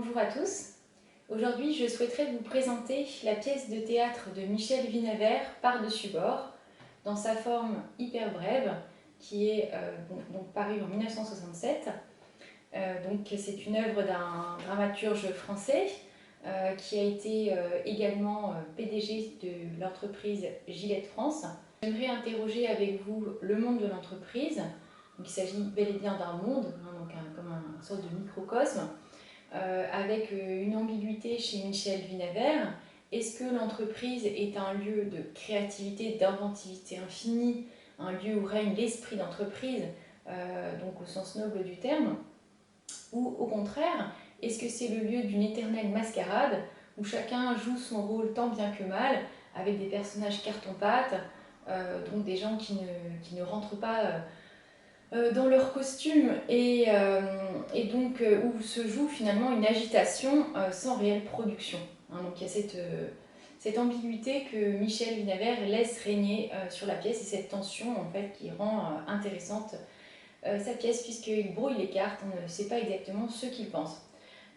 Bonjour à tous. Aujourd'hui, je souhaiterais vous présenter la pièce de théâtre de Michel Vinavert, Par-dessus bord, dans sa forme hyper brève, qui est parue en 1967. C'est une œuvre d'un dramaturge français qui a été également PDG de l'entreprise Gillette France. J'aimerais interroger avec vous le monde de l'entreprise. Donc, il s'agit bel et bien d'un monde, comme une sorte de microcosme, avec une ambiguïté chez Michel Vinavert. Est-ce que l'entreprise est un lieu de créativité, d'inventivité infinie, un lieu où règne l'esprit d'entreprise, donc au sens noble du terme, ou au contraire, est-ce que c'est le lieu d'une éternelle mascarade où chacun joue son rôle tant bien que mal, avec des personnages carton-pâte, donc des gens qui ne rentrent pas dans leur costume et donc où se joue finalement une agitation sans réelle production. Donc il y a cette ambiguïté que Michel Vinavert laisse régner sur la pièce et cette tension en fait qui rend intéressante sa pièce puisqu'il brouille les cartes, on ne sait pas exactement ce qu'il pense.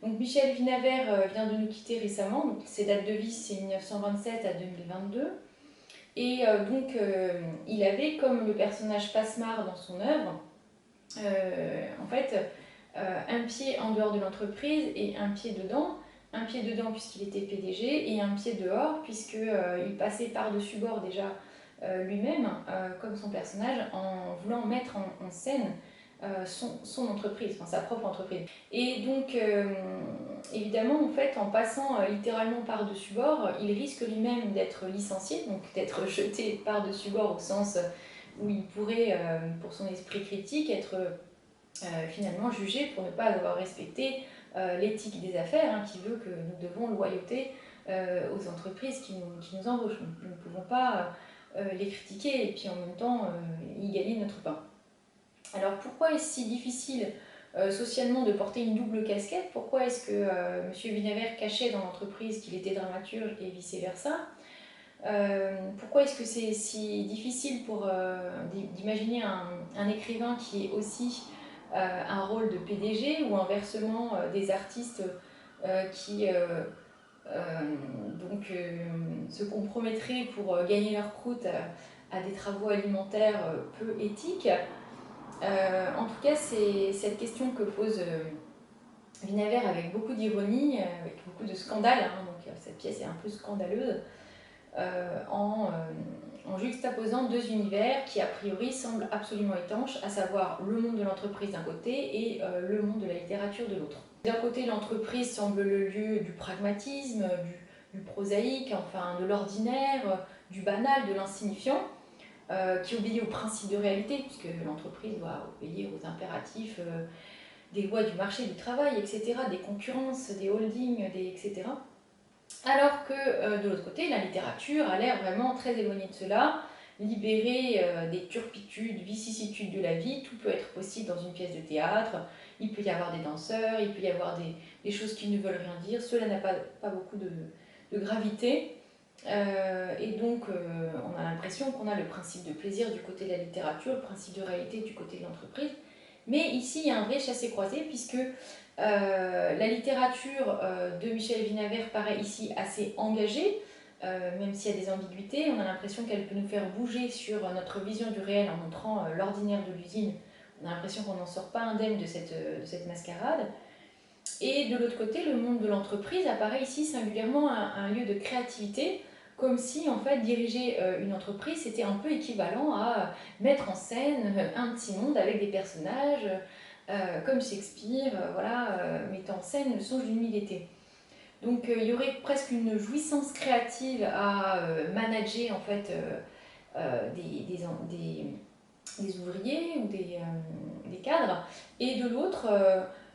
Donc Michel Vinavert vient de nous quitter récemment, donc ses dates de vie c'est 1927 à 2022. Et il avait, comme le personnage Passemard dans son œuvre, en fait, un pied en dehors de l'entreprise et un pied dedans. Un pied dedans puisqu'il était PDG et un pied dehors puisqu'il passait par-dessus bord déjà lui-même, comme son personnage, en voulant mettre en scène son entreprise, enfin sa propre entreprise. Et donc, évidemment, en fait, en passant littéralement par-dessus bord, il risque lui-même d'être licencié, donc d'être jeté par-dessus bord au sens où il pourrait, pour son esprit critique, être finalement jugé pour ne pas avoir respecté l'éthique des affaires, qui veut que nous devons loyauté aux entreprises qui nous embauchent. Nous ne pouvons pas les critiquer et puis en même temps y gagner notre pain. Alors pourquoi est-ce si difficile socialement de porter une double casquette? Pourquoi est-ce que M. Vinavert cachait dans l'entreprise qu'il était dramaturge et vice-versa? Pourquoi est-ce que c'est si difficile d'imaginer un écrivain qui est aussi un rôle de PDG ou inversement des artistes qui se compromettraient pour gagner leur croûte à des travaux alimentaires peu éthiques? En tout cas, c'est cette question que pose Vinavert avec beaucoup d'ironie, avec beaucoup de scandale, donc cette pièce est un peu scandaleuse, en juxtaposant deux univers qui a priori semblent absolument étanches, à savoir le monde de l'entreprise d'un côté et le monde de la littérature de l'autre. D'un côté, l'entreprise semble le lieu du pragmatisme, du prosaïque, enfin de l'ordinaire, du banal, de l'insignifiant, qui obéit aux principes de réalité, puisque l'entreprise doit obéir aux impératifs des lois du marché du travail, etc., des concurrences, des holdings, etc. Alors que de l'autre côté, la littérature a l'air vraiment très éloignée de cela, libérée des turpitudes, vicissitudes de la vie. Tout peut être possible dans une pièce de théâtre, il peut y avoir des danseurs, il peut y avoir des choses qui ne veulent rien dire, cela n'a pas beaucoup de gravité. On a l'impression qu'on a le principe de plaisir du côté de la littérature, le principe de réalité du côté de l'entreprise. Mais ici, il y a un vrai chassé-croisé, puisque la littérature de Michel Vinavert paraît ici assez engagée, même s'il y a des ambiguïtés. On a l'impression qu'elle peut nous faire bouger sur notre vision du réel en montrant l'ordinaire de l'usine. On a l'impression qu'on n'en sort pas indemne de cette mascarade. Et de l'autre côté, le monde de l'entreprise apparaît ici singulièrement un lieu de créativité, comme si en fait diriger une entreprise c'était un peu équivalent à mettre en scène un petit monde avec des personnages comme Shakespeare, mettant en scène le songe d'une mille étés. Donc il y aurait presque une jouissance créative à manager en fait des ouvriers ou des cadres, et de l'autre,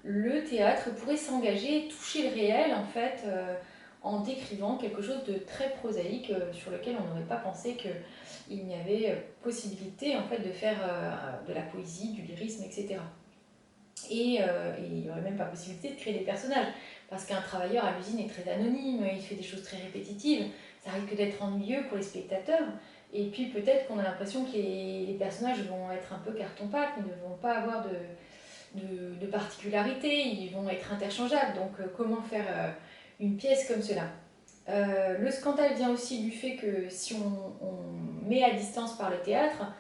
le théâtre pourrait s'engager, toucher le réel en fait, en décrivant quelque chose de très prosaïque sur lequel on n'aurait pas pensé qu'il n'y avait possibilité en fait de faire de la poésie, du lyrisme, etc. Et il n'y aurait même pas possibilité de créer des personnages, parce qu'un travailleur à l'usine est très anonyme, il fait des choses très répétitives, ça risque d'être ennuyeux pour les spectateurs. Et puis peut-être qu'on a l'impression que les personnages vont être un peu carton-pâte, ils ne vont pas avoir de particularités, ils vont être interchangeables. Donc comment faire une pièce comme cela? Le scandale vient aussi du fait que si on met à distance par le théâtre,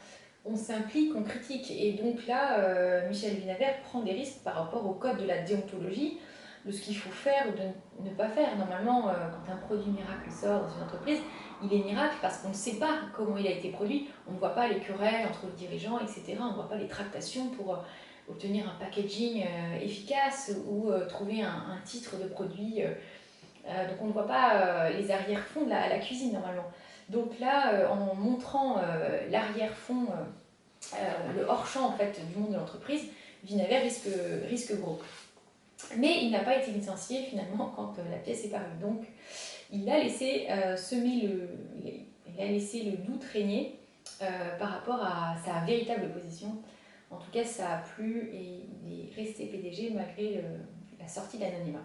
on s'implique, on critique. Et donc là, Michel Vinaver prend des risques par rapport au code de la déontologie, de ce qu'il faut faire ou de ne pas faire. Normalement, quand un produit miracle sort dans une entreprise, il est miracle parce qu'on ne sait pas comment il a été produit. On ne voit pas les querelles entre les dirigeants, etc. On ne voit pas les tractations pour obtenir un packaging efficace ou trouver un titre de produit. Donc on ne voit pas les arrière-fonds de la cuisine normalement. Donc là, en montrant l'arrière-fond, le hors-champ en fait, du monde de l'entreprise, Vinaver risque gros. Mais il n'a pas été licencié finalement quand la pièce est parue. Donc il a laissé il a laissé le doute régner par rapport à sa véritable position. En tout cas, ça a plu et il est resté PDG malgré la sortie de l'anonymat.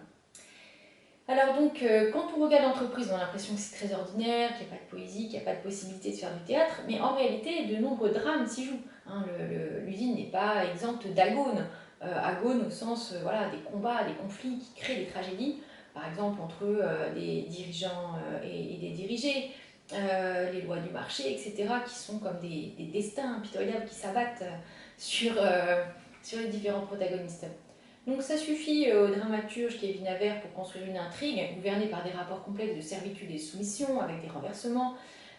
Alors donc, quand on regarde l'entreprise, on a l'impression que c'est très ordinaire, qu'il n'y a pas de poésie, qu'il n'y a pas de possibilité de faire du théâtre, mais en réalité, de nombreux drames s'y jouent. Hein, l'usine n'est pas exempte d'agones. Agones au sens voilà, des combats, des conflits qui créent des tragédies, par exemple entre des dirigeants et des dirigés, les lois du marché, etc., qui sont comme des destins impitoyables qui s'abattent sur les différents protagonistes. Donc ça suffit au dramaturge qui est Vinaver pour construire une intrigue gouvernée par des rapports complexes de servitude et de soumission avec des renversements.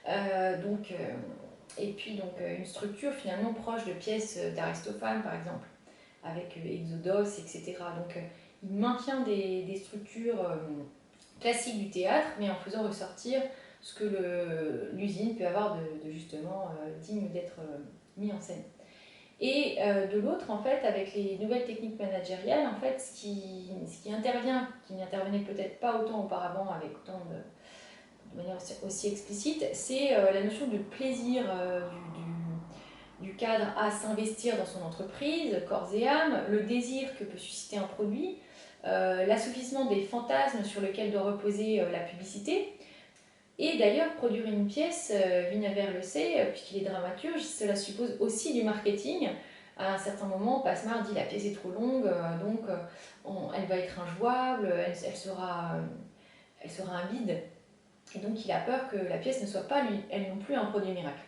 Et puis une structure finalement proche de pièces d'Aristophane par exemple, avec Exodos, etc. Donc il maintient des structures classiques du théâtre, mais en faisant ressortir ce que l'usine peut avoir de justement digne d'être mis en scène. Et de l'autre, en fait, avec les nouvelles techniques managériales, en fait, ce qui intervient, qui n'intervenait peut-être pas autant auparavant avec autant de manière aussi explicite, c'est la notion de plaisir du cadre à s'investir dans son entreprise, corps et âme, le désir que peut susciter un produit, l'assouplissement des fantasmes sur lesquels doit reposer la publicité. Et d'ailleurs, produire une pièce, Vinaver le sait, puisqu'il est dramaturge, cela suppose aussi du marketing. À un certain moment, Passemard dit la pièce est trop longue, elle va être injouable, elle sera un vide. Et donc il a peur que la pièce ne soit pas, elle non plus, un produit miracle.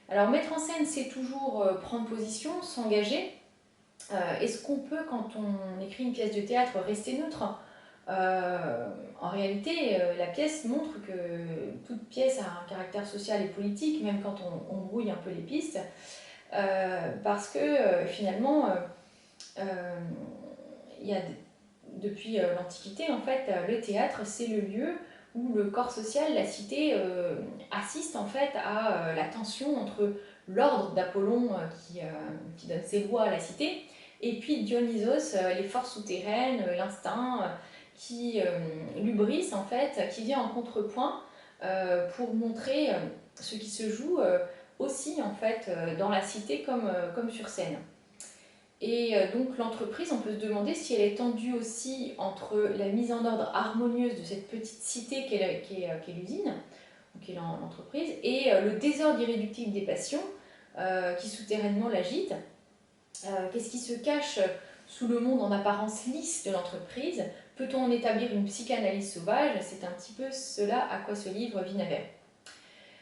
Alors mettre en scène, c'est toujours prendre position, s'engager. Est-ce qu'on peut, quand on écrit une pièce de théâtre, rester neutre ? En réalité, la pièce montre que toute pièce a un caractère social et politique, même quand on brouille un peu les pistes, parce que finalement, depuis l'Antiquité, en fait, le théâtre, c'est le lieu où le corps social, la cité, assiste en fait à la tension entre l'ordre d'Apollon qui donne ses lois à la cité, et puis Dionysos, les forces souterraines, l'instinct, qui l'ubris en fait, qui vient en contrepoint pour montrer ce qui se joue aussi en fait dans la cité comme sur scène. Et donc l'entreprise, on peut se demander si elle est tendue aussi entre la mise en ordre harmonieuse de cette petite cité qu'est l'usine, qui est l'entreprise, et le désordre irréductible des passions qui souterrainement l'agitent. Qu'est-ce qui se cache sous le monde en apparence lisse de l'entreprise? Peut-on en établir une psychanalyse sauvage? C'est un petit peu cela à quoi se livre Vinaver.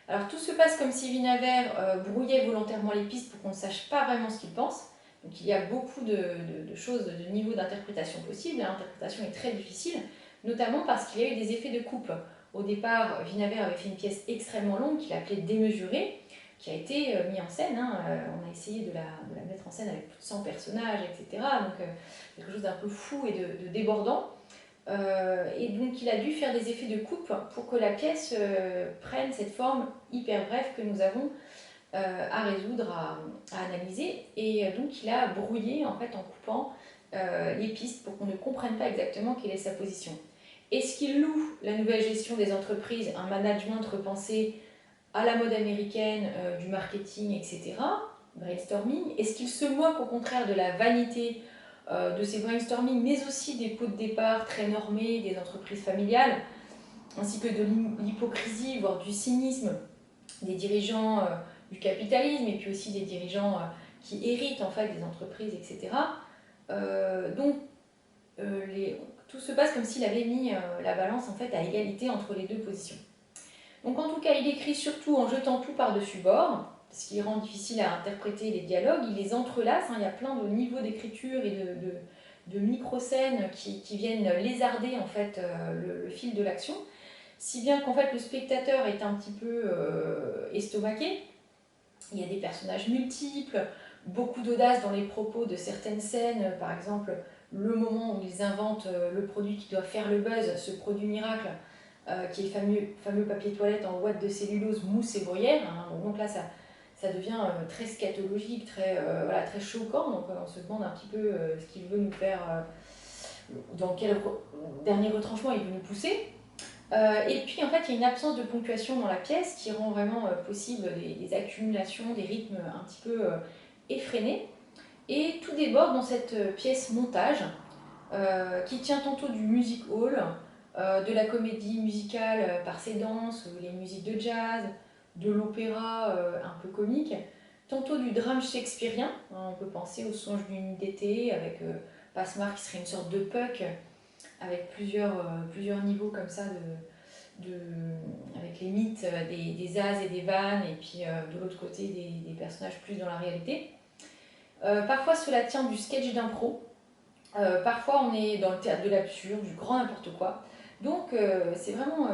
Alors tout se passe comme si Vinaver brouillait volontairement les pistes pour qu'on ne sache pas vraiment ce qu'il pense. Donc il y a beaucoup de choses, de niveaux d'interprétation possibles. L'interprétation est très difficile, notamment parce qu'il y a eu des effets de coupe. Au départ, Vinaver avait fait une pièce extrêmement longue qu'il appelait Démesurée, qui a été mise en scène. On a essayé de la mettre en scène avec plus de 100 personnages, etc. Donc quelque chose d'un peu fou et de débordant. Et donc il a dû faire des effets de coupe pour que la pièce prenne cette forme hyper brève que nous avons à résoudre, à analyser. Et donc il a brouillé en fait en coupant les pistes pour qu'on ne comprenne pas exactement quelle est sa position. Est-ce qu'il loue la nouvelle gestion des entreprises, un management repensé à la mode américaine, du marketing, etc. Brainstorming. Est-ce qu'il se moque au contraire de la vanité de ces brainstorming, mais aussi des pots de départ très normés des entreprises familiales, ainsi que de l'hypocrisie, voire du cynisme des dirigeants du capitalisme, et puis aussi des dirigeants qui héritent en fait des entreprises, etc. Donc tout se passe comme s'il avait mis la balance en fait à égalité entre les deux positions. Donc en tout cas, il écrit surtout en jetant tout par-dessus bord, ce qui rend difficile à interpréter les dialogues. Il les entrelace, hein, il y a plein de niveaux d'écriture et de micro-scènes qui viennent lézarder en fait le fil de l'action, si bien qu'en fait le spectateur est un petit peu estomaqué. Il y a des personnages multiples, beaucoup d'audace dans les propos de certaines scènes, par exemple le moment où ils inventent le produit qui doit faire le buzz, ce produit miracle, qui est le fameux papier toilette en ouate de cellulose, mousse et bruyère. Hein. Donc là, ça devient très scatologique, voilà, très choquant. Donc on se demande un petit peu ce qu'il veut nous faire, dans quel dernier retranchement il veut nous pousser. Et puis en fait, il y a une absence de ponctuation dans la pièce qui rend vraiment possible des accumulations, des rythmes un petit peu effrénés. Et tout déborde dans cette pièce montage qui tient tantôt du music hall, de la comédie musicale par ses danses, les musiques de jazz, de l'opéra un peu comique, tantôt du drame shakespearien. On peut penser au Songe d'une nuit d'été avec Passemar qui serait une sorte de Puck avec plusieurs niveaux comme ça avec les mythes des as et des vannes, et puis de l'autre côté des personnages plus dans la réalité. Parfois cela tient du sketch d'impro, parfois on est dans le théâtre de l'absurde, du grand n'importe quoi. Donc c'est vraiment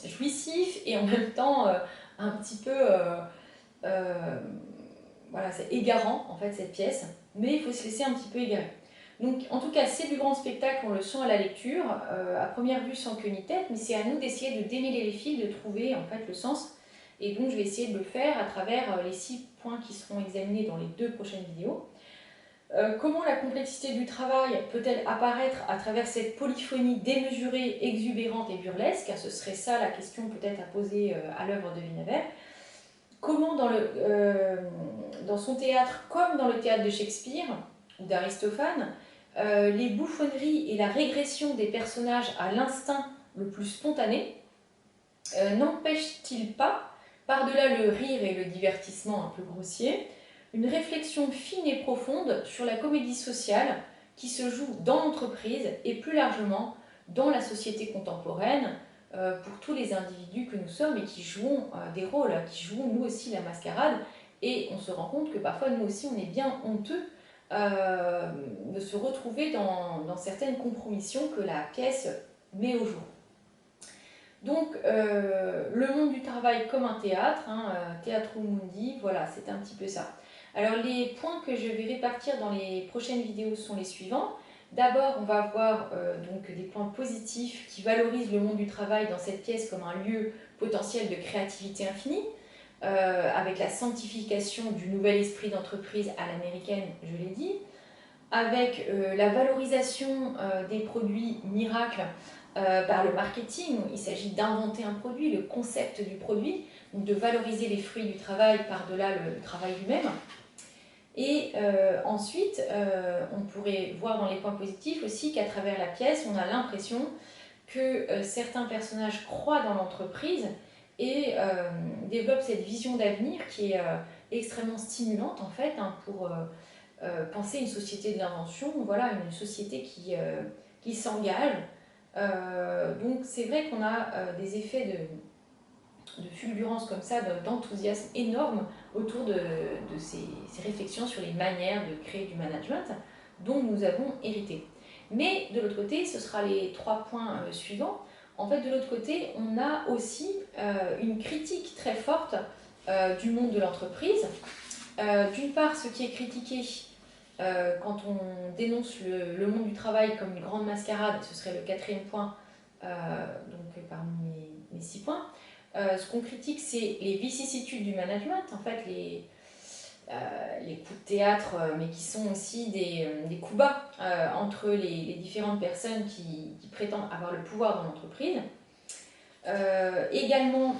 jouissif et en même temps un petit peu voilà, c'est égarant en fait cette pièce, mais il faut se laisser un petit peu égarer. Donc en tout cas c'est du grand spectacle, on le sent à la lecture, à première vue sans queue ni tête, mais c'est à nous d'essayer de démêler les fils, de trouver en fait le sens. Et donc je vais essayer de le faire à travers les 6 points qui seront examinés dans les 2 prochaines vidéos. Comment la complexité du travail peut-elle apparaître à travers cette polyphonie démesurée, exubérante et burlesque? Ce serait ça la question peut-être à poser à l'œuvre de Winawer. Comment dans son théâtre, comme dans le théâtre de Shakespeare ou d'Aristophane, les bouffonneries et la régression des personnages à l'instinct le plus spontané n'empêchent-ils pas, par-delà le rire et le divertissement un peu grossier, une réflexion fine et profonde sur la comédie sociale qui se joue dans l'entreprise et plus largement dans la société contemporaine, pour tous les individus que nous sommes et qui jouons des rôles, qui jouons nous aussi la mascarade. Et on se rend compte que parfois nous aussi on est bien honteux de se retrouver dans certaines compromissions que la pièce met au jour. Donc le monde du travail comme un théâtre, hein, Theatrum Mundi, voilà, c'est un petit peu ça. Alors les points que je vais répartir dans les prochaines vidéos sont les suivants. D'abord, on va voir donc des points positifs qui valorisent le monde du travail dans cette pièce comme un lieu potentiel de créativité infinie, avec la sanctification du nouvel esprit d'entreprise à l'américaine, je l'ai dit, avec la valorisation des produits miracles par le marketing. Il s'agit d'inventer un produit, le concept du produit, donc de valoriser les fruits du travail par-delà le travail lui-même. Et ensuite, on pourrait voir dans les points positifs aussi qu'à travers la pièce, on a l'impression que certains personnages croient dans l'entreprise et développent cette vision d'avenir qui est extrêmement stimulante en fait, hein, pour penser une société de l'invention, voilà, une société qui s'engage. Donc c'est vrai qu'on a des effets de fulgurance comme ça, d'enthousiasme énorme autour de ces réflexions sur les manières de créer du management dont nous avons hérité. Mais de l'autre côté, ce sera les 3 points suivants. En fait, de l'autre côté, on a aussi une critique très forte du monde de l'entreprise. D'une part, ce qui est critiqué quand on dénonce le monde du travail comme une grande mascarade, ce serait le 4e point, donc parmi mes 6 points. Ce qu'on critique, c'est les vicissitudes du management, en fait, les coups de théâtre, mais qui sont aussi des coups bas entre les différentes personnes qui prétendent avoir le pouvoir dans l'entreprise. Également,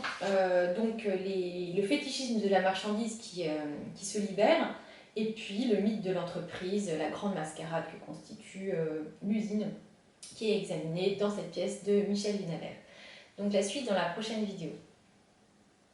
donc, le fétichisme de la marchandise qui se libère, et puis le mythe de l'entreprise, la grande mascarade que constitue l'usine, qui est examinée dans cette pièce de Michel Winawer. Donc la suite dans la prochaine vidéo.